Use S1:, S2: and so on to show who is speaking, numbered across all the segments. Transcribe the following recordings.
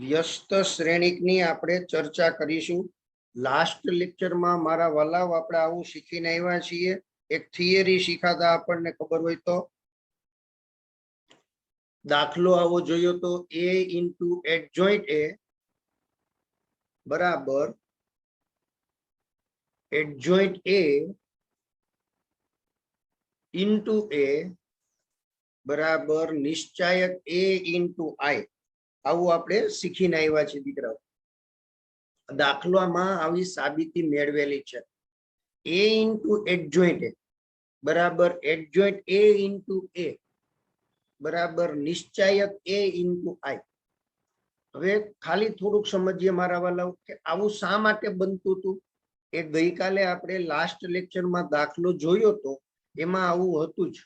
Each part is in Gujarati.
S1: વ્યસ્ત શ્રેણિકની આપણે ચર્ચા કરીશું. લાસ્ટ લેક્ચરમાં મારા વાલાવ આપણે આવું શીખીને આવ્યા છીએ. એક થિયરી શીખાતા આપણને ખબર હોય તો દાખલો આવો જોયો તો a ઇન્ટુ એડજોઇન્ટ a બરાબર એડજોઇન્ટ a ઇન્ટુ a બરાબર નિશ્ચાયક a ઇન્ટુ i. આવું આપણે શીખીને આવ્યા છીએ દીકરાઓ. દાખલામાં આવી સાબિતી મેળવેલી છે. a ઇન્ટુ એડજોઇન્ટ a બરાબર એડજોઇન્ટ a ઇન્ટુ a બરાબર નિશ્ચાયક a ઇન્ટુ i. હવે ખાલી થોડુંક સમજીએ મારા વાલાઓ કે આવું શા માટે બનતું હતું. એ ગઈકાલે આપણે લાસ્ટ લેક્ચરમાં દાખલો જોયો તો એમાં આવું હતું જ.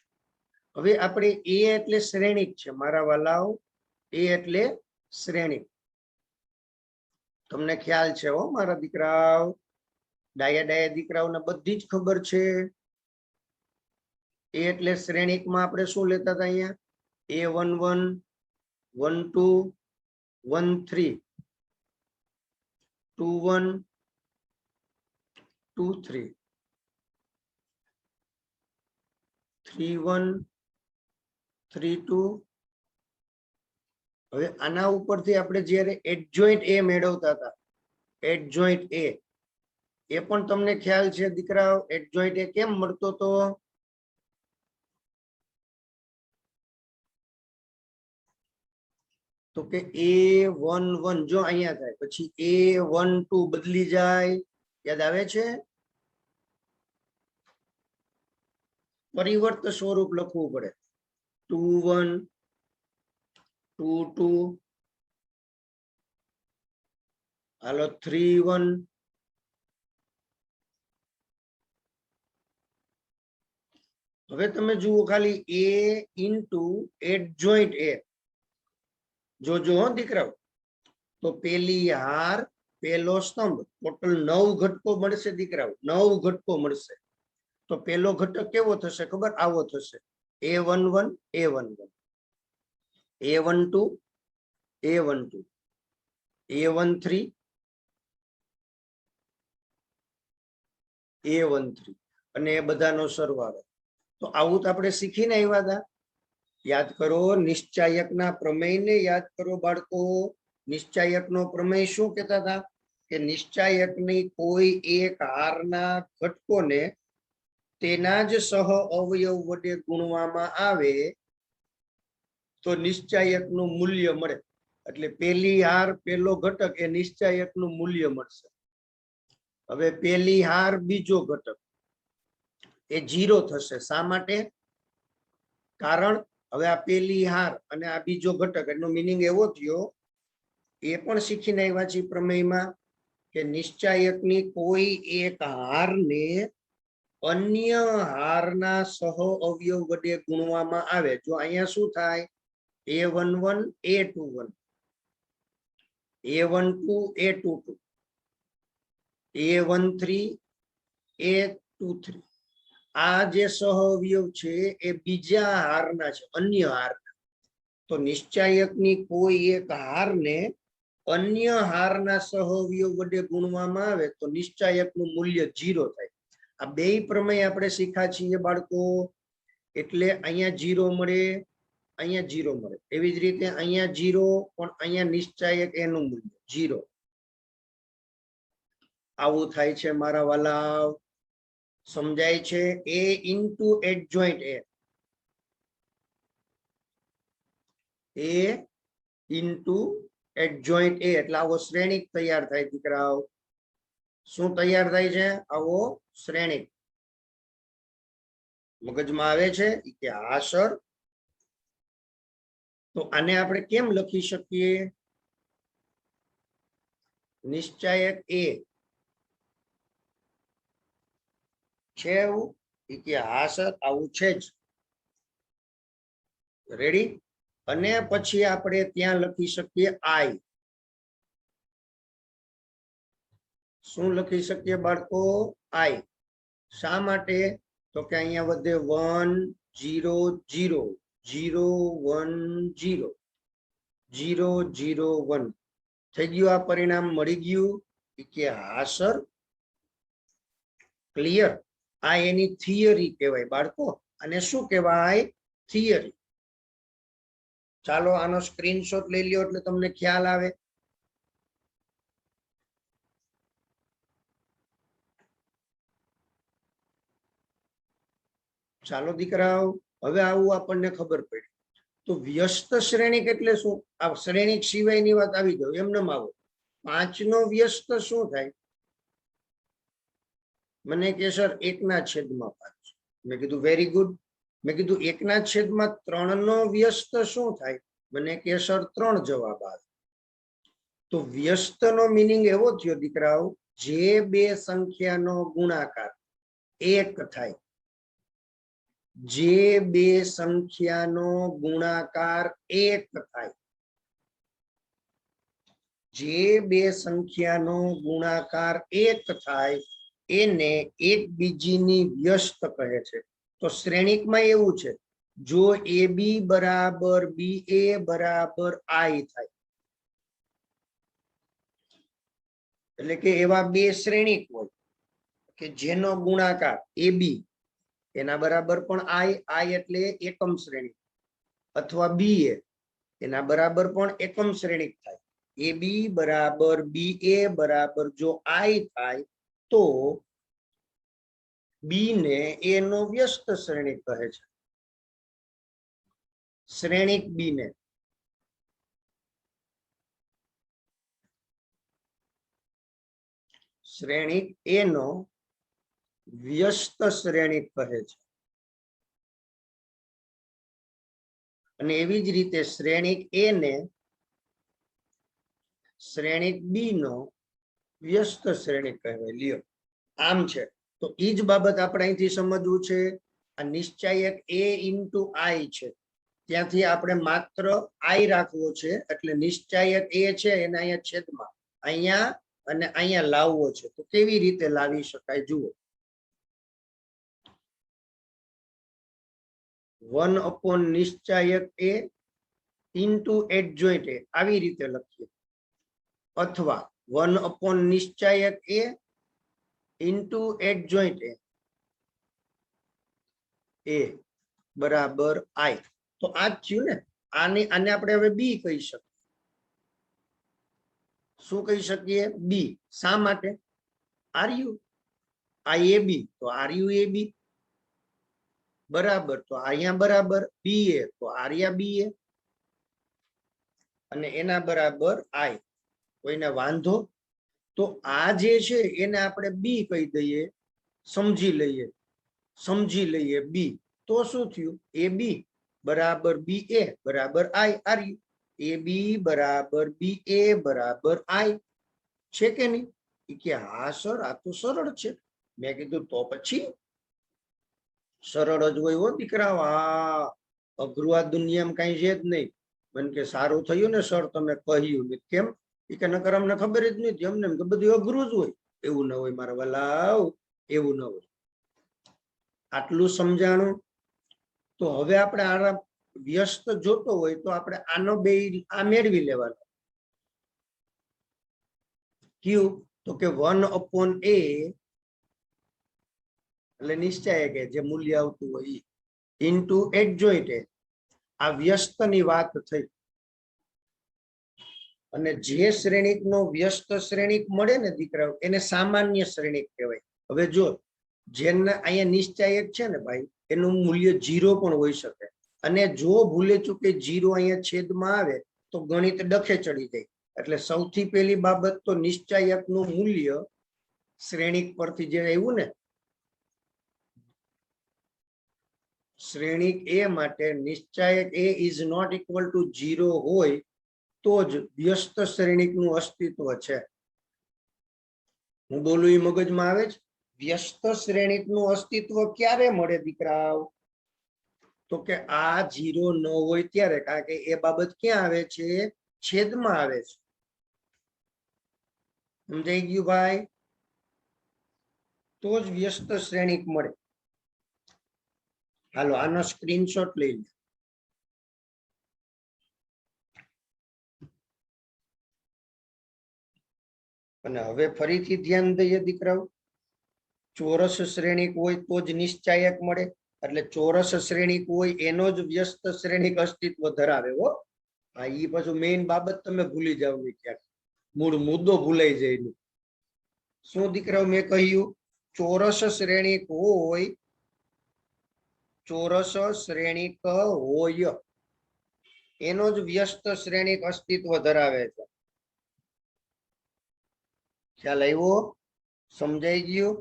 S1: હવે આપણે a એટલે શ્રેણિક છે મારા વાલાઓ. a એટલે શ્રેણિક તમને ખ્યાલ છે હો મારા દીકરાઓ. ડાયા દીકરાઓને બધી જ ખબર છે. a એટલે શ્રેણિકમાં આપણે શું લેતા હતા અહીંયા a11 12 13 21 23 31 32. હવે આના ઉપરથી આપણે જ્યારે એડજોઇન્ટ a મેળવતા હતા એડજોઇન્ટ a એ પણ તમને ખ્યાલ છે દીકરાઓ. એડજોઇન્ટ a કેમ મળતો તો કે a11 જો અહીંયા થાય પછી a12 બદલી જાય. યાદ આવે છે. પરિવર્ત સ્વરૂપ લખવું પડે. 21 22 હાલો 31. હવે તમે જુઓ ખાલી a ઇન્ટુ એડજોઇન્ટ a જોજો હો દીકરાઓ. તો પેલી હાર પેલો સ્તંભ ટોટલ 9 ઘટકો મળશે દીકરાઓ. 9 ઘટકો મળશે. તો પેલો ઘટક કેવો થશે ખબર આવો થશે a11 a11 a12 a12 a13 a13 અને એ બધાનો સરવાળો. તો આવું તો આપણે શીખીને આવ્યા હતા. યાદ કરો નિશ્ચાયકના પ્રમેયને યાદ કરો બાળકો. નિશ્ચાયકનો પ્રમેય શું કહેતા હતા કે નિશ્ચાયકની કોઈ એક હારના ઘટકોને તેના જ સહ અવયવ વડે ગુણવામાં આવે તો નિશ્ચાયકનું મૂલ્ય મળે. એટલે પેલી હાર પેલો ઘટક એ નિશ્ચાયકનું મૂલ્ય મળશે. હવે પેલી હાર બીજો ઘટક એ 0 થશે. શા માટે? કારણ હવે આ પેલી હાર અને આ બીજો ઘટક એનો મિનિંગ એવો થયો એ પણ શીખીને આવ્યા છે પ્રમેયમાં કે નિશ્ચાયકની કોઈ એક હારને અન્ય હારના સહ અવયવ વડે ગુણવામાં આવે. જો અહીંયા શું થાય a11 a21 a12 a22 a13 a23 આ જે સહઅવયવ છે એ બીજા હારના છે અન્ય હારના. તો નિશ્ચાયકની કોઈ એક હારને અન્ય હારના સહઅવયવ વડે ગુણવામાં આવે તો નિશ્ચાયકનું મૂલ્ય 0 થાય. આ બે પ્રમેય આપણે શીખ્યા છીએ બાળકો. એટલે અહીંયા 0 મળે અહીંયા 0 મળે. એવી જ રીતે અહીંયા 0 પણ અહીંયા નિશ્ચાયક એનું મૂલ્ય 0. આવું થાય છે મારા વાલા. સમજાય છે. a into adjoint a into adjoint a એટલે આવો શ્રેણિક તૈયાર થાય દીકરાઓ. શું તૈયાર થાય છે? આવો શ્રેણિક. મગજમાં આવે છે કે હા સર. તો આને આપણે કેમ લખી શકીએ? નિશ્ચાયક a છે એવું કે હા સર આવું છે જ. રેડી. અને પછી આપણે ત્યાં લખી શકીએ i. શું લખી શકીએ બાળકો? i. શા માટે? તો કે અહીંયા વધે 1 0 0 0 1 0 0 0 1 થઈ ગયું આ પરિણામ મળી ગયું કે હા સર ક્લિયર આ એની થિયરી કહેવાય બાળકો અને શું કહેવાય થિયરી ચાલો આનો સ્ક્રીનશોટ લઈ લ્યો એટલે તમને ખ્યાલ આવે ચાલો દીકરાઓ હવે આવું આપણને ખબર પડી તો વ્યસ્ત શ્રેણીક એટલે શું આ શ્રેણીક સિવાયની વાત આવી ગયો એમને આવો 5 નો વ્યસ્ત શું થાય મને કે સર 1/5 મેં કીધું વેરી ગુડ મેં કીધું 1/3 નો વ્યસ્ત શું થાય મને કે સર 3 જવાબ આવે તો વ્યસ્ત નો મીનિંગ એવો થયો દીકરાઓ જે બે સંખ્યાનો ગુણાકાર 1 થાય જે બે સંખ્યાનો ગુણાકાર 1 થાય જે બે સંખ્યાનો ગુણાકાર 1 થાય એને એકબીજીની વ્યસ્ત કહે છે તો શ્રેણીકમાં એવું છે જો AB બરાબર BA બરાબર I થાય એટલે કે એવા બે શ્રેણીક હોય કે જેનો ગુણાકાર AB એના બરાબર પણ I એટલે એકમ શ્રેણી અથવા BA એના બરાબર પણ એકમ શ્રેણીક થાય AB બરાબર BA બરાબર જો I થાય તો B ને A નો વ્યસ્ત શ્રેણીક કહે છે શ્રેણીક B ને શ્રેણીક A નો વ્યસ્ત શ્રેણીક કહે છે અને એવી જ રીતે શ્રેણીક A ને શ્રેણીક B નો વ્યસ્ત શ્રેણીક કહેવાય લ્યો આમ છે તો ઈ જ બાબત આપણે અહીંથી સમજવું છે આ નિશ્ચાયક A into I છે ત્યાંથી આપણે માત્ર I રાખવો છે એટલે નિશ્ચાયક A છે એને અહીંયા છેદમાં અહીંયા અને અહીંયા લાવવો છે તો કેવી રીતે લાવી શકાય જુઓ 1 નિશ્ચાયક A into એડજોઇન્ટ A આવી રીતે લખીએ અથવા 1 નિશ્ચાયક A into એડજોઇન્ટ A બરાબર I તો આ જ થયું ને આને આપણે હવે B કહી શકીએ શું કહી શકીએ B શા માટે RU IAB તો RU AB બરાબર તો અહીંયા બરાબર BA તો આર્યા BA અને એના બરાબર I કોઈને વાંધો તો આ જે છે એને આપણે B કહી દઈએ સમજી લઈએ B તો શું થયું AB બરાબર BA બરાબર I RU AB બરાબર BA બરાબર I છે કે નહીં કે હા સર આ તો સરળ છે મેં કીધું તો પછી સરળ જ હોય હો દીકરાઓ આ અઘરું આ દુનિયામાં કઈ છે જ નહીં મને કે સારું થયું ને સર તમે કહ્યું કેમ કે નકર અમને ખબર જ નથી અમને તો બધું અઘરું જ હોય એવું ન હોય મારા વાલા એવું ન હોય આટલું સમજાણું તો હવે આપણે આ વ્યસ્ત જોતો હોય તો આપણે આનો બે આ મેળવી લેવાનો કયું તો કે 1/A એટલે નિશ્ચય કે જે મૂલ્ય આવતું હોય ઇન્ટુ એડજોઇન્ટ આ વ્યસ્તની વાત થઈ અને જે શ્રેણીકનો વ્યસ્ત શ્રેણીક મળે ને દીકરાઓ એને સામાન્ય શ્રેણીક કહેવાય હવે જો જેને અહીંયા નિશ્ચયક છે ને ભાઈ એનું મૂલ્ય 0 પણ હોઈ શકે અને જો ભૂલે ચૂકે 0 અહીંયા છેદમાં આવે તો ગણિત ડખે ચડી જાય એટલે સૌથી પહેલી બાબત તો નિશ્ચયકનું મૂલ્ય શ્રેણીક પરથી જે આવ્યું ને શ્રેણીક A માટે નિશ્ચાયક A is not equal to 0 હોય તો જ વ્યસ્ત શ્રેણીકનું અસ્તિત્વ છે હું બોલું એ મગજમાં આવે છે વ્યસ્ત શ્રેણીકનું અસ્તિત્વ ક્યારે મળે દીકરાઓ તો કે આ 0 ન હોય ત્યારે કારણ કે એ બાબત ક્યાં આવે છે છેદમાં આવે છે સમજાઈ ગયું ભાઈ તો જ વ્યસ્ત શ્રેણીક મળે હાલો આનો સ્ક્રીનશોટ લઈ લો અને હવે ફરીથી ધ્યાન દઈએ દીકરાઓ, ચોરસ શ્રેણિક હોય તો જ નિશ્ચાયક મળે, એટલે ચોરસ શ્રેણિક હોય એનો જ વ્યસ્ત શ્રેણિક અસ્તિત્વ ધરાવે. હો હા, ઈ પાછું મેઇન બાબત તમે ભૂલી જાવ ક્યાંક, મૂળ મુદ્દો ભૂલાઈ જાય. શું દીકરાઓ મેં કહ્યું? ચોરસ શ્રેણિક હોય, ચોરસ શ્રેણિક હોય એનો જ વ્યસ્ત શ્રેણિક અસ્તિત્વ ધરાવે છે. ખ્યાલ આવ્યો? સમજાઈ ગયું?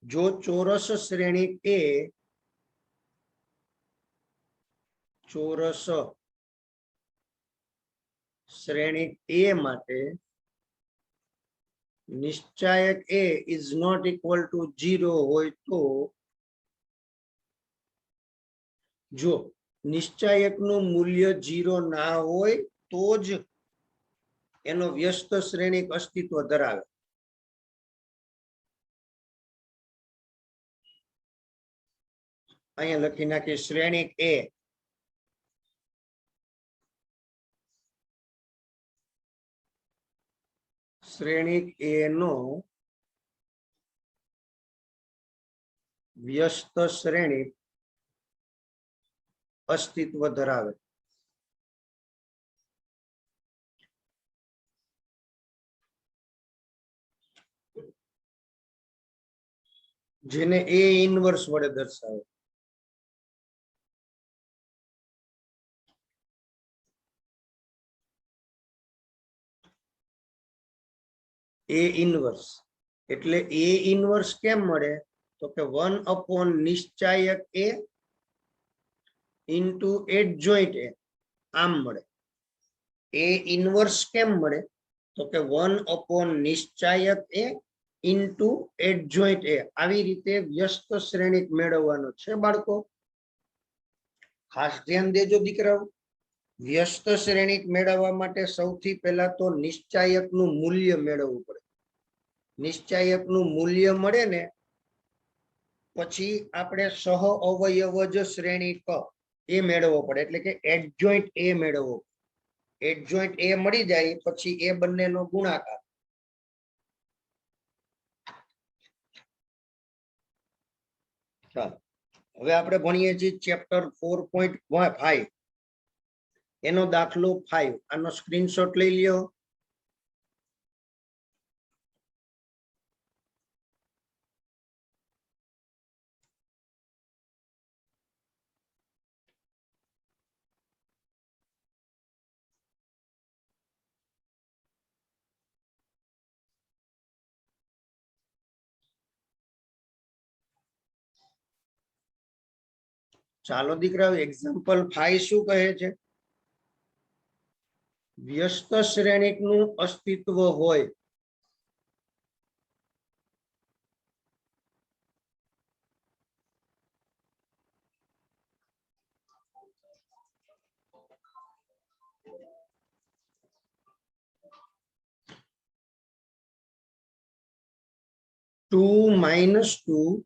S1: જો ચોરસ શ્રેણિક એ ચોરસ શ્રેણિક એ માટે નિશ્ચાયક એ ઇઝ નોટ ઇક્વલ ટુ 0 હોય તો, જો નિશ્ચાયકનું મૂલ્ય 0 ના હોય તો જ એનો વ્યસ્ત શ્રેણિક અસ્તિત્વ ધરાવે. અહીંયા લખી નાખી શ્રેણિક એ શ્રેણિક એ નો વ્યસ્ત શ્રેણિક અસ્તિત્વ ધરાવે. જેને એ ઇનવર્સ વડે દર્શાવે. એ ઇનવર્સ એટલે એ ઇનવર્સ કેમ મળે? તો કે 1 નિશ્ચાયક એ ઇન્ટુ એડજોઇન્ટ એ, આમ મળે. એ ઇનવર્સ કેમ મળે? તો કે 1 નિશ્ચાયક એ ઇન્ટુ એડજોઇન્ટ એ, આવી રીતે વ્યસ્ત શ્રેણિક મેળવવાનો છે બાળકો. ખાસ ધ્યાન દેજો દીકરાઓ. વ્યસ્ત શ્રેણિક મેળવવા માટે સૌથી પહેલા તો નિશ્ચાયકનું મૂલ્ય મેળવવું પડે. નિશ્ચાયકનું મૂલ્ય મળે ને પછી આપણે સહ અવયવજ શ્રેણિક એ મેળવવો પડે, એટલે કે એડજોઇન્ટ એ મેળવવો. એડજોઇન્ટ એ મળી જાય પછી એ બંનેનો ગુણાકાર. ચાલો હવે આપણે ભણીએ છીએ ચેપ્ટર 4.5 એનો દાખલો 5. આનો સ્ક્રીનશોટ લઈ લ્યો. ચાલો દીકરાઓ, એક્ઝામ્પલ 5 શું કહે છે? વ્યસ્ત શ્રેણિકનું અસ્તિત્વ હોય (2 - 2)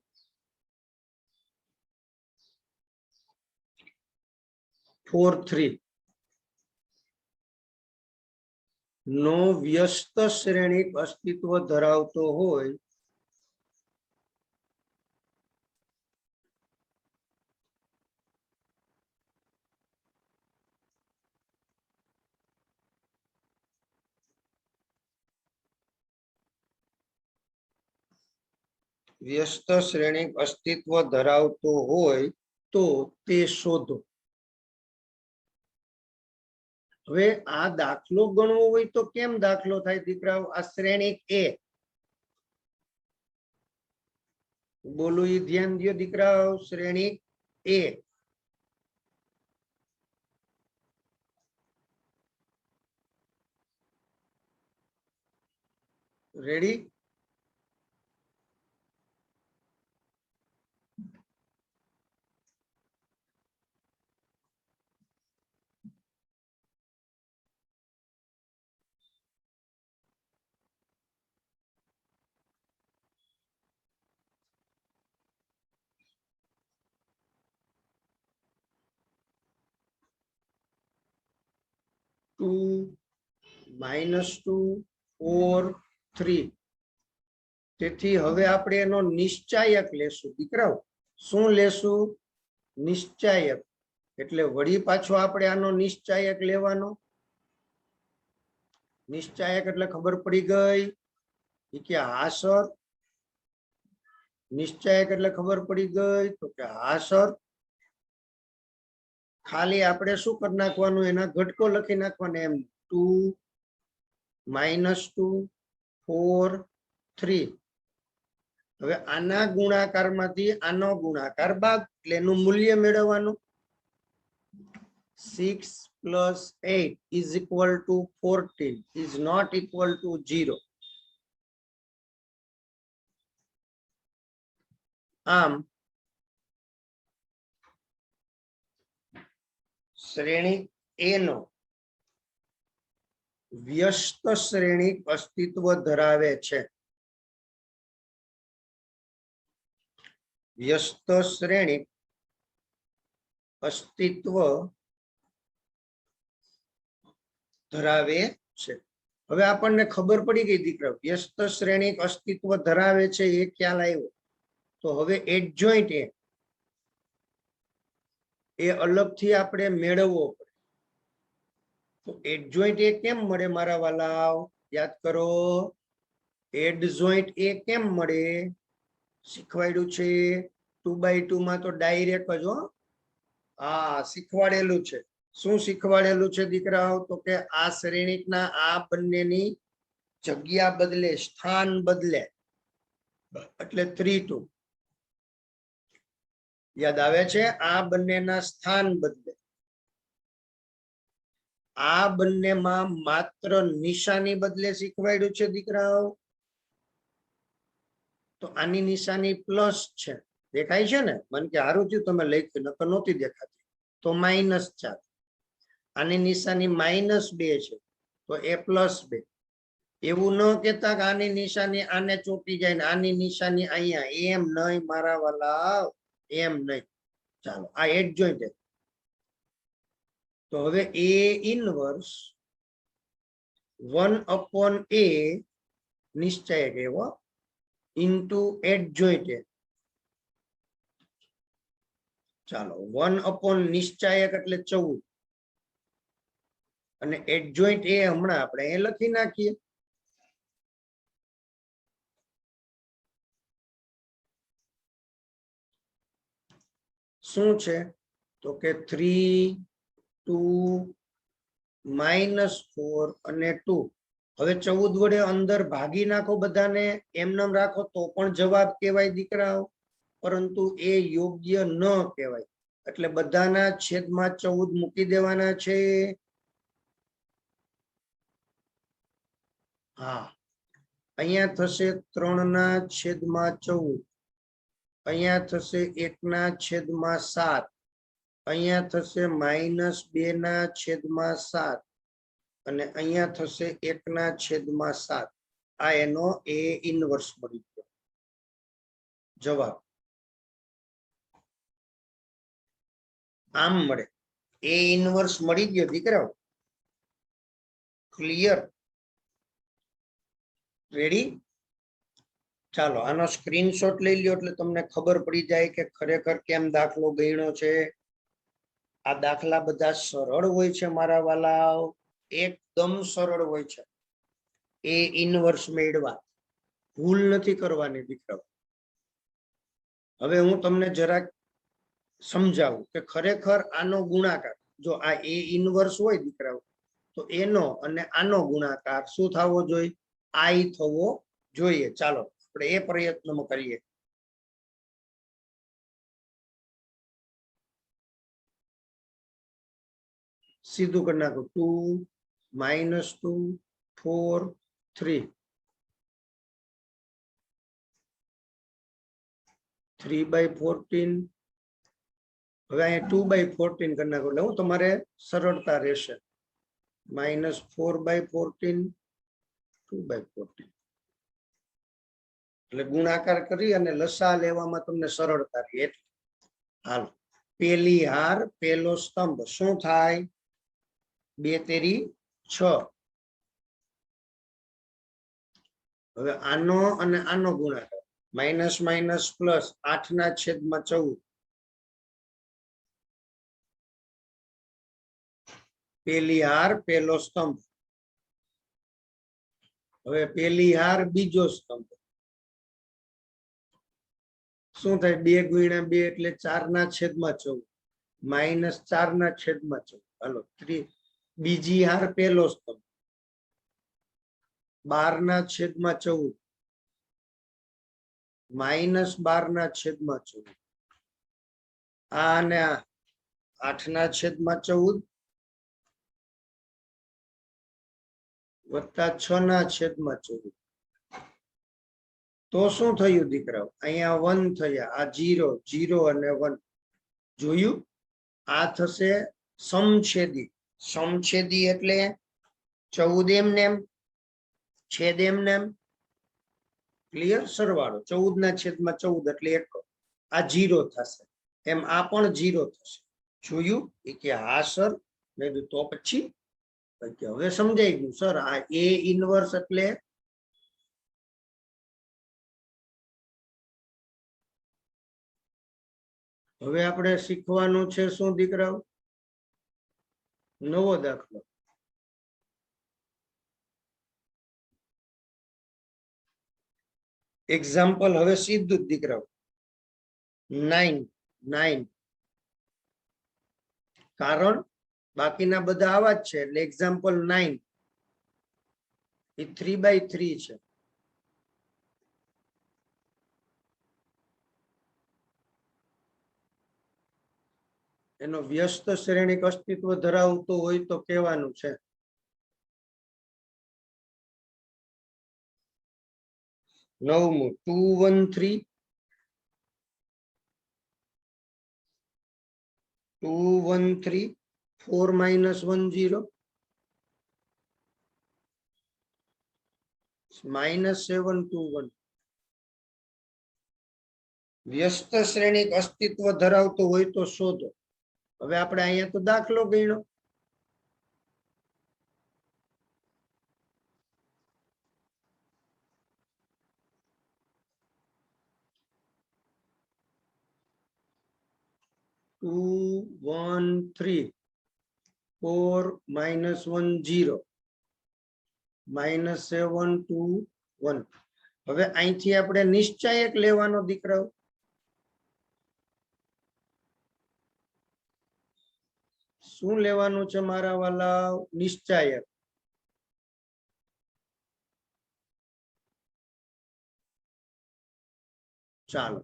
S1: (4 - 3) નો વ્યસ્ત શ્રેણિક અસ્તિત્વ ધરાવતો હોય વ્યસ્ત શ્રેણિક અસ્તિત્વ ધરાવતો હોય તો તે શોધો. હવે આ દાખલો ગણવો હોય તો કેમ દાખલો થાય દીકરાઓ? આ શ્રેણિક એ, બોલો એ ધ્યાન દો દીકરાઓ. શ્રેણિક એ રેડી? 2 -2 4 3 તેથી હવે આપણે એનો નિશ્ચાયક લેશું દીકરાઓ શું લેશું નિશ્ચાયક એટલે વળી પાછો આપણે આનો નિશ્ચાયક લેવાનો નિશ્ચાયક એટલે ખબર પડી ગઈ કે હા સર નિશ્ચાયક એટલે ખબર પડી ગઈ તો કે હા સર ખાલી આપણે શું કરી નાખવાનું એના ઘટકો લખી નાખવાના એમ 2 -2 4 3 હવે આના ગુણાકારમાંથી આનો ગુણાકાર બાદ એટલે એનું મૂલ્ય મેળવવાનું 6 + 8 = 14 is not equal to 0 આમ શ્રેણી A નો વ્યસ્ત શ્રેણિક અસ્તિત્વ ધરાવે છે વ્યસ્ત શ્રેણિક અસ્તિત્વ ધરાવે છે હવે આપણને ખબર પડી ગઈ દીકરા વ્યસ્ત શ્રેણિક અસ્તિત્વ ધરાવે છે એ ખ્યાલ આવ્યો તો હવે એડજોઇન્ટ એ અલગથી આપણે મેળવવો પડે તો એડજોઇન્ટ એ કેમ મળે મારા વાલાઓ યાદ કરો એડજોઇન્ટ એ કેમ મળે શીખવાડ્યું છે 2/2 માં તો ડાયરેક્ટ જ હો હા શીખવાડેલું છે શું શીખવાડેલું છે દીકરાઓ તો કે આ શ્રેણિકના આ બંનેની જગ્યા બદલે સ્થાન બદલે એટલે 3 2 યાદ આવે છે આ બંનેના સ્થાન બદલે આ બંનેમાં માત્ર નિશાની બદલે શીખવાડ્યું છે દીકરાઓ તો આની નિશાની પ્લસ છે દેખાય છે ને મને કે સારું થયું તમે લખ્યું નકર નહોતી દેખાતી તો -4 આની નિશાની -2 છે તો એ +2 એવું ન કહેતા કે આની નિશાની આને ચોટી જાય ને આની નિશાની અહીંયા એમ નહીં મારા વાલા એમ નહીં ચાલો આ એડજોઇન્ટ તો હવે A ઇન્વર્સ 1/A નિશ્ચયક એવો ઇન્ટુ એડજોઇન્ટ ચાલો 1/ નિશ્ચયક એટલે 14 અને એડજોઇન્ટ એ હમણાં આપણે એ લખી નાખીએ શું છે તો કે 3 2 -4 અને 2 હવે 14 વડે અંદર ભાગી નાખો બધાને એમનેમ રાખો તો પણ જવાબ કહેવાય દીકરાઓ પરંતુ એ યોગ્ય ન કહેવાય એટલે બધાના છેદમાં 14 મૂકી દેવાના છે હા અહીંયા થશે 3/14 અહીંયા થશે 1/7 અહીંયા થશે -2/7 અને અહીંયા થશે 1/7 આ એનો A ઇન્વર્સ મળી ગયો જવાબ આમ મળે A ઇન્વર્સ મળી ગયો દીકરાઓ ક્લિયર રેડી ચાલો આનો સ્ક્રીનશોટ લઈ લ્યો એટલે તમને ખબર પડી જાય કે ખરેખર કેમ દાખલો ગણ્યો છે આ દાખલા બધા સરળ હોય છે મારા વાલાઓ એકદમ સરળ હોય છે એ ઇન્વર્સ મેળવા ભૂલ નથી કરવાની દીકરાઓ હવે હું તમને જરાક સમજાવું કે ખરેખર આનો ગુણાકાર જો આ એ ઇન્વર્સ હોય દીકરાઓ તો એનો અને આનો ગુણાકાર શું થવો જોઈએ I થવો જોઈએ ચાલો આપણે એ પ્રયત્નમાં કરીએ સીધું કરી નાખો 2 -2 4 3 3/14 હવે અહીંયા 2/14 કરી નાખો એટલે હું તમારે સરળતા રહેશે -4/14 2/14 એટલે ગુણાકાર કરી અને લસા લેવામાં તમને સરળતા રહે એટલે હાલો પેલી હાર પેલો સ્તંભ શું થાય 2 તેરી 6. હવે આનો અને આનો ગુણાકાર માઇનસ માઇનસ પ્લસ 8/14. પેલી હાર પેલો સ્તંભ. હવે પેલી હાર બીજો સ્તંભ. શું થાય? 2 × 2 એટલે 4/14 -4/14. હાલો, બીજી હાર પેલો સ્તંભ 12/14 -12/14. આ અને આ 8/14 વત્તા 6/14. તો શું થયું દીકરાઓ? અહીંયા 1 થયા, આ 0 0 અને 1. જોયું? આ થશે સમછેદી. સમછેદી એટલે 14 એમનેમ, છેદ એમનેમ. ક્લિયર? સરવાળો 14/14 એટલે 1. આ 0 થશે, એમ આ પણ 0 થશે. જોયું? એ કે હા સર. મેં કીધું તો પછી હવે સમજાઈ ગયું સર. આ A ઇન્વર્સ એટલે હવે આપણે શીખવાનું છે શું દીકરાઓ? નવો દાખલો. એક્ઝામ્પલ હવે સીધું જ દીકરાઓ. 9 9. કારણ બાકીના બધા આવા જ છે એટલે એક્ઝામ્પલ 9 એ 3/3 છે. એનો વ્યસ્ત શ્રેણિક અસ્તિત્વ ધરાવતું હોય તો કહેવાનું છે. નવમું 213 4 - 1 0 -721. વ્યસ્ત શ્રેણિક અસ્તિત્વ ધરાવતું હોય તો શોધો. હવે આપણે અહીંયા તો દાખલો ગણ્યો. -2 1 3 4 - 1 0 -7 2 1. હવે અહીંથી આપણે નિશ્ચાયક લેવાનો દીકરાઓ. શું લેવાનું છે મારા વાલા? નિશ્ચાયક. ચાલો,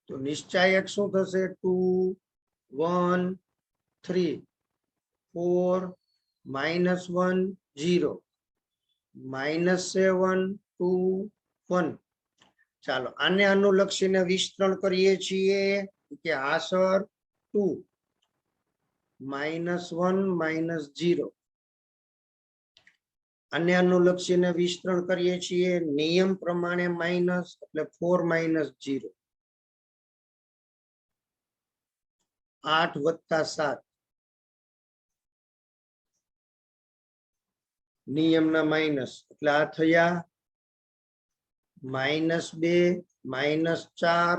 S1: તો નિશ્ચાયક શું થશે? 2 1 3 4 -1 0 -7 2 1. ચાલો, આને અનુલક્ષીને વિસ્તરણ કરીએ છીએ કે હા સર. 2 -1 -0. આને અનુલક્ષીને વિસ્તરણ કરીએ છીએ નિયમ પ્રમાણે માઇનસ એટલે 4 - 0. 8 + 7 નિયમના માઇનસ એટલે આ થયા -2 -4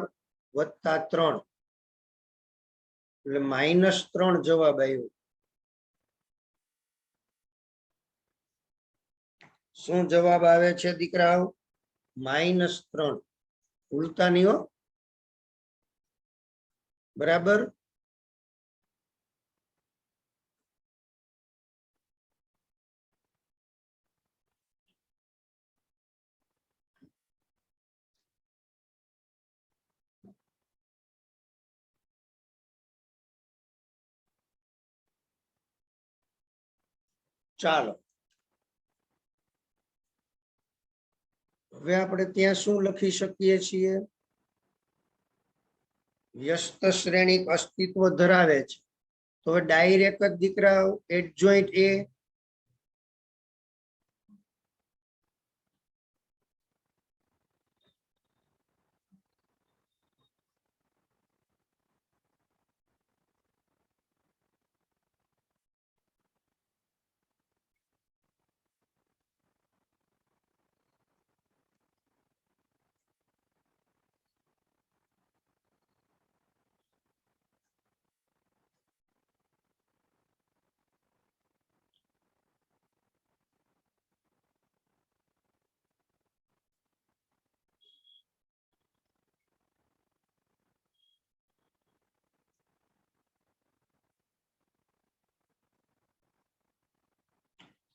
S1: + 3 એટલે -3 જવાબ આવ્યો. શું જવાબ આવે છે દીકરાઓ? -3. ભૂલતા નહીં હો. બરાબર. ચાલો, હવે આપણે ત્યાં શું લખી શકીએ છીએ? વ્યસ્ત શ્રેણિક અસ્તિત્વ ધરાવે છે. તો ડાયરેક્ટ જ દીકરાઓ એડજોઇન્ટ A.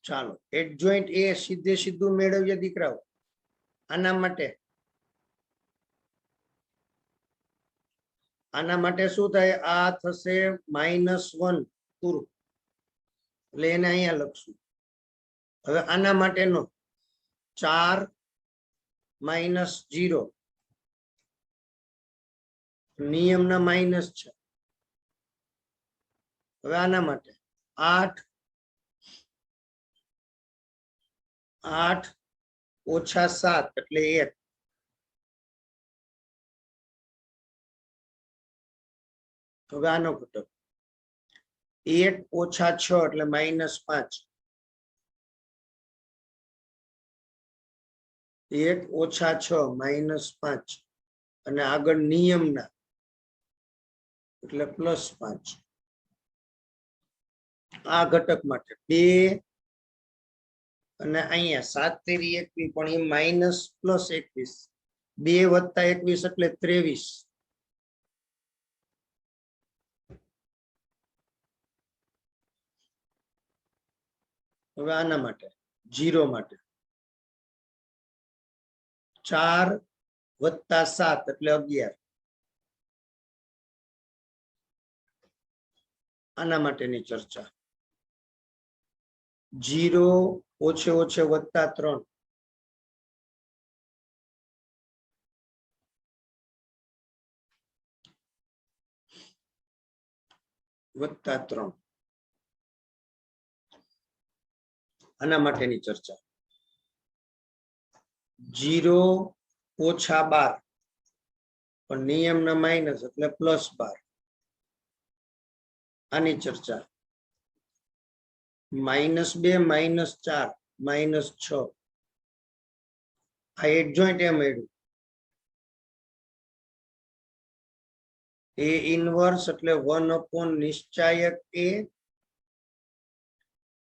S1: ચાલો એડજોઇન્ટ એ સીધે સીધું મેળવીએ દીકરાઓ આના માટે શું થાય આ થશે -1 પૂરું એટલે એને અહીંયા લખશું હવે આના માટેનો 4 - 0 નિયમના માઇનસ છે હવે આના માટે 8 - 7 એટલે 1 હવે આનો ઘટક 1 - 6 એટલે -5 1 - 6 -5 અને આગળ નિયમના એટલે +5 આ ઘટક માટે 2 અને અહીંયા 7 તેરી 21 પણ એ માઇનસ પ્લસ 21 2 + 21 એટલે 23 હવે આના માટે 0 માટે 4 + 7 એટલે 11 આના માટેની ચર્ચા 0 - -3 +3 આના માટેની ચર્ચા 0 - 12 પણ નિયમના માઇનસ એટલે +12 આની ચર્ચા -2 - 4 -6 આ એડજોઇન્ટ એ મળ્યું એ ઇનવર્સ એટલે 1 / નિશ્ચાયક એ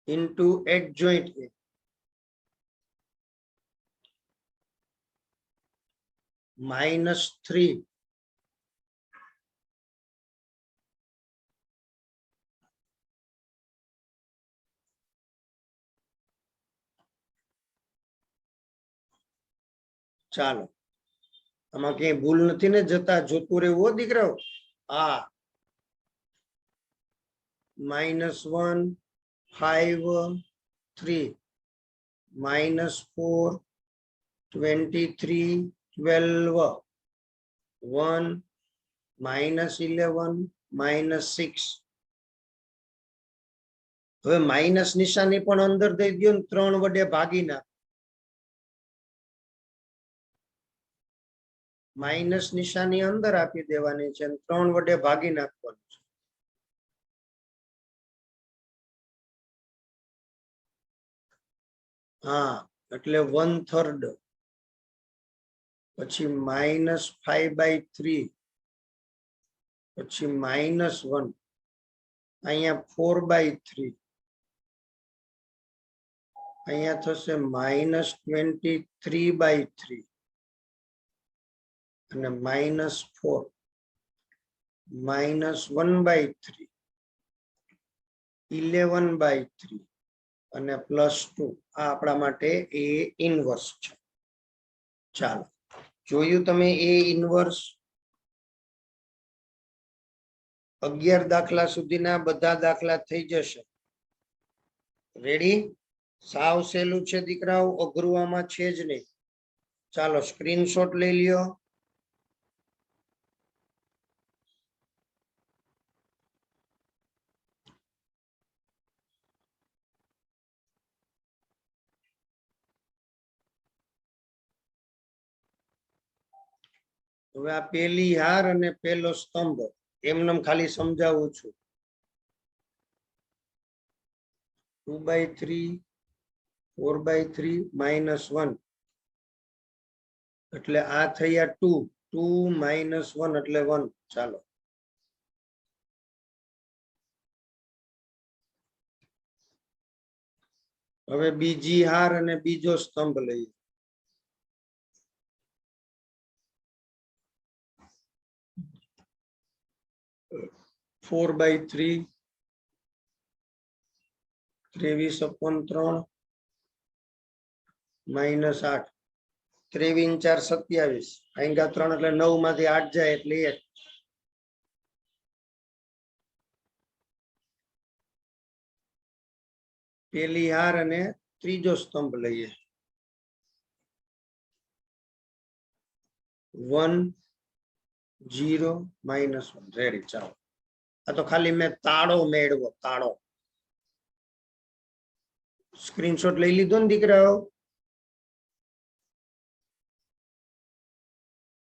S1: ઇન્ટુ એડજોઇન્ટ એ -3 ચાલો આમાં ક્યાંય ભૂલ નથી ને જતા જોતું રહેવું દીકરાઓ આ -1 5 3 -4 23 12 1 -11 -6 હવે માઇનસ નિશાની પણ અંદર દઈ દો ને 3 વડે ભાગી નાખો માઇનસ નિશાની અંદર આપી દેવાની છે 3 વડે ભાગી નાખવાનું છે હા એટલે 1/3 પછી -5/3 પછી -1 અહીંયા 4/3 અહીંયા થશે -23/3 અને -4 -1/3 11/3 અને +2 આ આપણા માટે એ ઇનવર્સ છે ચાલો જોયું તમે એ ઇનવર્સ 11 દાખલા સુધીના બધા દાખલા થઈ જશે રેડી સાવ સહેલું છે દીકરાઓ અઘરું આમાં છે જ નહીં ચાલો સ્ક્રીનશોટ લઈ લ્યો હવે આ પેલી હાર અને પેલો સ્તંભ એમને ખાલી સમજાવું છું 2/3 4/3 -1 એટલે આ થયા 2 2 -1 એટલે 1 ચાલો હવે બીજી હાર અને બીજો સ્તંભ લઈએ 4/3 23/3 -8 23 4 27 આંગા 3 એટલે 9 માંથી 8 જાય એટલે 1 પેલી હાર અને ત્રીજો સ્તંભ લઈએ 1 0 -1 રેડી ચાલો આ તો ખાલી મેં તાળો મેળવો તાળો સ્ક્રીનશોટ લઈ લીધો ને દીકરાઓ